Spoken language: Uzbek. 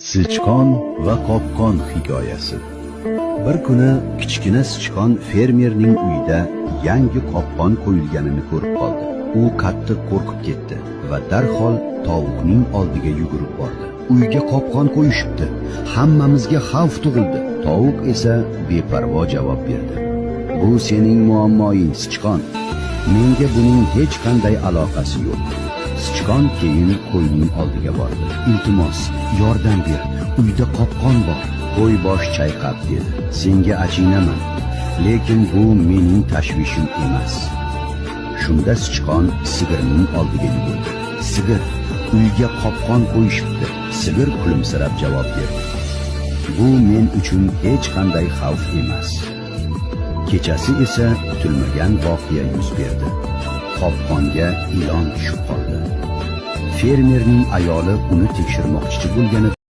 Sichqon va qopqon hikoyasi. Bir kuni kichkina sichqon fermerning uyida yangi qopqon qo'yilganini ko'rib qoldi. U qattiq qo'rqib ketdi va darhol tovuqning oldiga yugurib bordi. Uyga qopqon qo'yishibdi. Hammamizga xavf tug'ildi. Tovuq esa beparvo javob berdi. Bu sening muammoing, sichqon. Menga buning hech qanday aloqasi yo'q. Sichqon keyin qo'yning oldiga bordi. Iltimos, yordam ber. Uyda qopqon bor. Qo'y bosh chayqab dedi. Senga achinaman, lekin bu mening tashvishim emas. Shunda sichqon sigirning oldiga yugurdi. Sigir, uyga qopqon qo'yishibdi. Sigir kulimsirab javob berdi. Bu men uchun hech qanday xavf emas. Kechasi esa kutilmagan voqea yuz berdi. Qopqonga ilon tushib qoldi. Fermerning ayoli uni tekshirmoqchi bo'lganida